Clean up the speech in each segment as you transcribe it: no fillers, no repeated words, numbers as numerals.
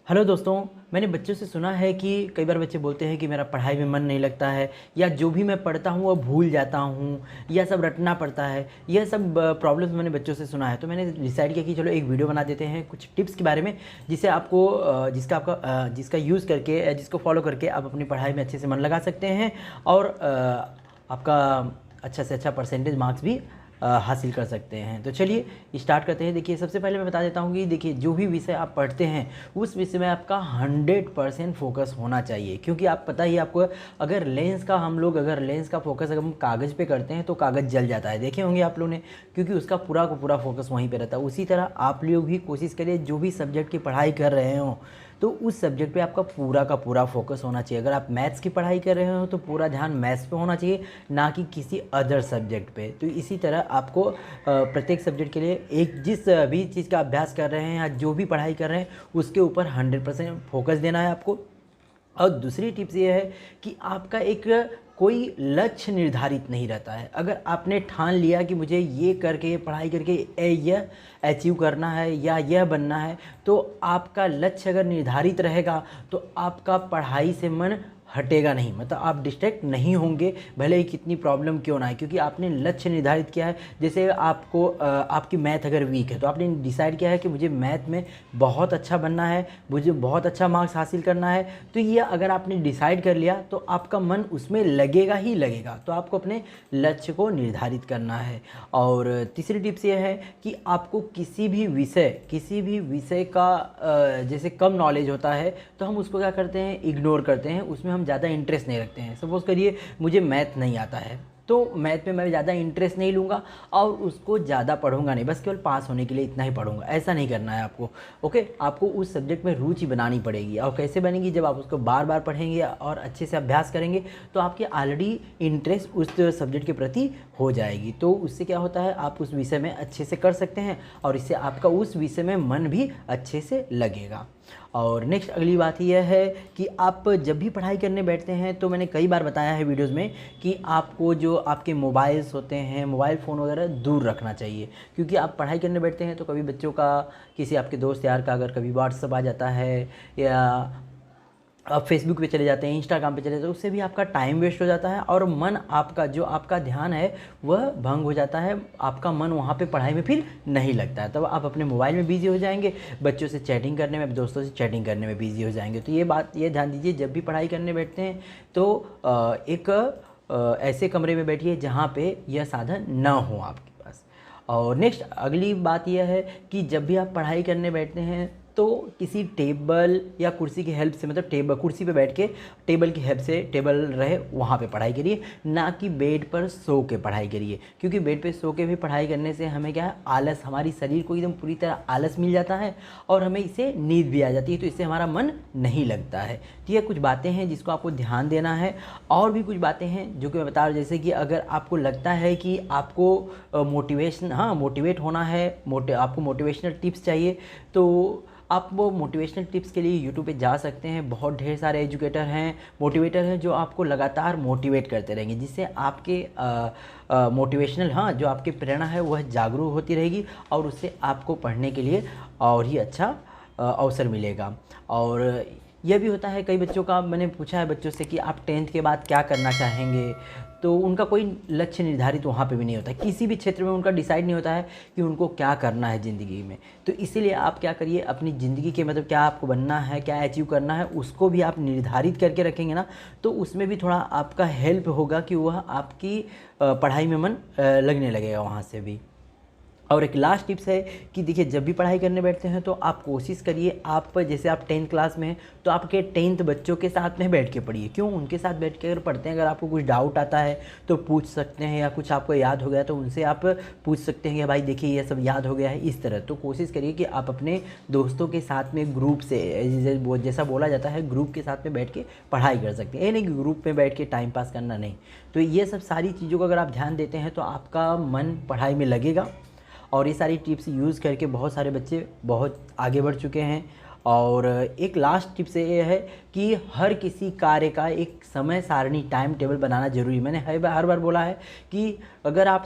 Hello दोस्तों। मैंने बच्चों से सुना है कि कई बार बच्चे बोलते हैं कि मेरा पढ़ाई में मन नहीं लगता है, या जो भी मैं पढ़ता हूँ वो भूल जाता हूँ, या सब रटना पड़ता है। यह सब प्रॉब्लम्स मैंने बच्चों से सुना है, तो मैंने डिसाइड किया कि चलो एक वीडियो बना देते हैं कुछ टिप्स के बारे में, जिससे आपको जिसका यूज़ करके जिसको फॉलो करके आप अपनी पढ़ाई में अच्छे से मन लगा सकते हैं, और आपका अच्छा से अच्छा परसेंटेज मार्क्स भी हासिल कर सकते हैं। तो चलिए स्टार्ट करते हैं। देखिए, सबसे पहले मैं बता देता हूँ कि देखिए, जो भी विषय आप पढ़ते हैं उस विषय में आपका 100% फोकस होना चाहिए, क्योंकि आप पता ही आपको, अगर लेंस का फोकस अगर हम कागज़ पे करते हैं तो कागज़ जल जाता है, देखे होंगे आप लोगों ने, क्योंकि उसका पूरा का पूरा फोकस वहीं पे रहता है। उसी तरह आप लोग भी कोशिश करिए, जो भी सब्जेक्ट की पढ़ाई कर रहे हो तो उस सब्जेक्ट पे आपका पूरा का पूरा फोकस होना चाहिए। अगर आप मैथ्स की पढ़ाई कर रहे हो तो पूरा ध्यान मैथ्स पे होना चाहिए, ना कि किसी अदर सब्जेक्ट पे। तो इसी तरह आपको प्रत्येक सब्जेक्ट के लिए जिस भी चीज़ का अभ्यास कर रहे हैं या जो भी पढ़ाई कर रहे हैं उसके ऊपर 100% फोकस देना है आपको। और दूसरी टिप्स ये है कि आपका एक कोई लक्ष्य निर्धारित नहीं रहता है। अगर आपने ठान लिया कि मुझे ये करके, पढ़ाई करके यह अचीव करना है या यह बनना है, तो आपका लक्ष्य अगर निर्धारित रहेगा तो आपका पढ़ाई से मन हटेगा नहीं, मतलब आप डिस्ट्रैक्ट नहीं होंगे, भले ही कितनी प्रॉब्लम क्यों ना है, क्योंकि आपने लक्ष्य निर्धारित किया है। जैसे आपको आपकी मैथ अगर वीक है तो आपने डिसाइड किया है कि मुझे मैथ में बहुत अच्छा बनना है, मुझे बहुत अच्छा मार्क्स हासिल करना है, तो ये अगर आपने डिसाइड कर लिया तो आपका मन उसमें लगेगा ही लगेगा। तो आपको अपने लक्ष्य को निर्धारित करना है। और तीसरी टिप्स ये है कि आपको किसी भी विषय का जैसे कम नॉलेज होता है तो हम उसको क्या करते हैं, इग्नोर करते हैं, उसमें हम ज़्यादा इंटरेस्ट नहीं रखते हैं। सपोज़ करिए मुझे मैथ नहीं आता है तो मैथ में मैं ज़्यादा इंटरेस्ट नहीं लूँगा और उसको ज़्यादा पढ़ूंगा नहीं, बस केवल पास होने के लिए इतना ही पढ़ूंगा, ऐसा नहीं करना है आपको। ओके, आपको उस सब्जेक्ट में रुचि बनानी पड़ेगी। और कैसे बनेगी, जब आप उसको बार बार पढ़ेंगे और अच्छे से अभ्यास करेंगे तो आपके ऑलरेडी इंटरेस्ट उस सब्जेक्ट के प्रति हो जाएगी। तो उससे क्या होता है, आप उस विषय में अच्छे से कर सकते हैं और इससे आपका उस विषय में मन भी अच्छे से लगेगा। और नेक्स्ट अगली बात यह है कि आप जब भी पढ़ाई करने बैठते हैं, तो मैंने कई बार बताया है वीडियोज़ में कि आपको जो आपके मोबाइल्स होते हैं, मोबाइल फ़ोन वगैरह दूर रखना चाहिए। क्योंकि आप पढ़ाई करने बैठते हैं तो कभी बच्चों का, किसी आपके दोस्त यार का अगर कभी व्हाट्सअप आ जाता है, या आप फेसबुक पे चले जाते हैं, इंस्टाग्राम पे चले जाते हैं, उससे भी आपका टाइम वेस्ट हो जाता है और मन आपका, जो आपका ध्यान है वह भंग हो जाता है। आपका मन वहाँ पे पढ़ाई में फिर नहीं लगता है, तब आप अपने मोबाइल में बिज़ी हो जाएंगे, बच्चों से चैटिंग करने में, दोस्तों से चैटिंग करने में बिज़ी हो जाएंगे। तो ये ध्यान दीजिए, जब भी पढ़ाई करने बैठते हैं तो एक ऐसे कमरे में बैठिए जहाँ पे यह साधन ना हो आपके पास। और नेक्स्ट अगली बात यह है कि जब भी आप पढ़ाई करने बैठते हैं तो किसी टेबल या कुर्सी की हेल्प से, मतलब कुर्सी पे बैठ के टेबल की हेल्प से, टेबल रहे वहाँ पे पढ़ाई करिए, ना कि बेड पर सो के पढ़ाई करिए। क्योंकि बेड पे सो के भी पढ़ाई करने से हमें क्या है, आलस, हमारी शरीर को एकदम पूरी तरह आलस मिल जाता है और हमें इससे नींद भी आ जाती है, तो इससे हमारा मन नहीं लगता है। तो ये कुछ बातें हैं जिसको आपको ध्यान देना है। और भी कुछ बातें हैं जो कि मैं बता रहा हूँ, जैसे कि अगर आपको लगता है कि आपको मोटिवेट होना है, आपको मोटिवेशनल टिप्स चाहिए, तो आप वो मोटिवेशनल टिप्स के लिए यूट्यूब पे जा सकते हैं। बहुत ढेर सारे एजुकेटर हैं, मोटिवेटर हैं, जो आपको लगातार मोटिवेट करते रहेंगे, जिससे आपके मोटिवेशनल, जो आपकी प्रेरणा है वह जागरूक होती रहेगी और उससे आपको पढ़ने के लिए और ही अच्छा अवसर मिलेगा। और यह भी होता है, कई बच्चों का, मैंने पूछा है बच्चों से कि आप 10th के बाद क्या करना चाहेंगे, तो उनका कोई लक्ष्य निर्धारित वहाँ पे भी नहीं होता है, किसी भी क्षेत्र में उनका डिसाइड नहीं होता है कि उनको क्या करना है ज़िंदगी में। तो इसीलिए आप क्या करिए, अपनी ज़िंदगी के, मतलब क्या आपको बनना है, क्या अचीव करना है, उसको भी आप निर्धारित करके रखेंगे ना, तो उसमें भी थोड़ा आपका हेल्प होगा कि वह आपकी पढ़ाई में मन लगने लगेगा वहाँ से भी। और एक लास्ट टिप्स है कि देखिए, जब भी पढ़ाई करने बैठते हैं तो आप कोशिश करिए, आप जैसे आप 10th क्लास में हैं तो आपके 10th बच्चों के साथ में बैठ के पढ़िए। क्यों, उनके साथ बैठ के अगर पढ़ते हैं, अगर आपको कुछ डाउट आता है तो पूछ सकते हैं, या कुछ आपको याद हो गया तो उनसे आप पूछ सकते हैं कि भाई देखिए ये सब याद हो गया है, इस तरह। तो कोशिश करिए कि आप अपने दोस्तों के साथ में ग्रुप से, जैसा बोला जाता है, ग्रुप के साथ में बैठ के पढ़ाई कर सकते हैं। ये नहीं कि ग्रुप में बैठ के टाइम पास करना, नहीं। तो ये सब सारी चीज़ों को अगर आप ध्यान देते हैं तो आपका मन पढ़ाई में लगेगा। और ये सारी टिप्स यूज़ करके बहुत सारे बच्चे बहुत आगे बढ़ चुके हैं। और एक लास्ट टिप्स ये है कि हर किसी कार्य का एक समय सारणी, टाइम टेबल बनाना ज़रूरी है। मैंने हर बार बोला है कि अगर आप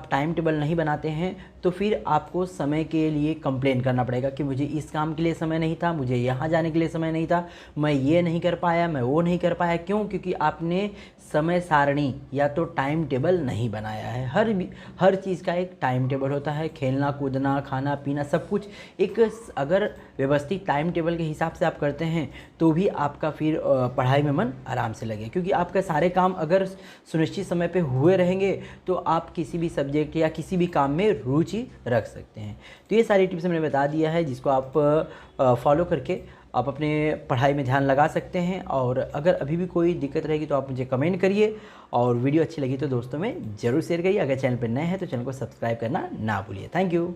टाइम टेबल नहीं बनाते हैं तो फिर आपको समय के लिए कंप्लेन करना पड़ेगा कि मुझे इस काम के लिए समय नहीं था, मुझे यहाँ जाने के लिए समय नहीं था, मैं ये नहीं कर पाया, मैं वो नहीं कर पाया। क्यों? क्योंकि आपने समय सारणी या तो टाइम टेबल नहीं बनाया है। हर चीज़ का एक टाइम टेबल होता है। खेलना कूदना खाना पीना सब कुछ एक अगर व्यवस्थित टाइम टेबल के हिसाब से आप करते हैं तो भी आपका फिर पढ़ाई में मन आराम से लगे, क्योंकि आपका सारे काम अगर सुनिश्चित समय पे हुए रहेंगे तो आप किसी भी सब्जेक्ट या किसी भी काम में रुचि रख सकते हैं। तो ये सारी टिप्स मैंने बता दिया है जिसको आप फॉलो करके आप अपने पढ़ाई में ध्यान लगा सकते हैं। और अगर अभी भी कोई दिक्कत रहेगी तो आप मुझे कमेंट करिए, और वीडियो अच्छी लगी तो दोस्तों में ज़रूर शेयर करिए। अगर चैनल पर नए हैं तो चैनल को सब्सक्राइब करना ना भूलिए। Thank you.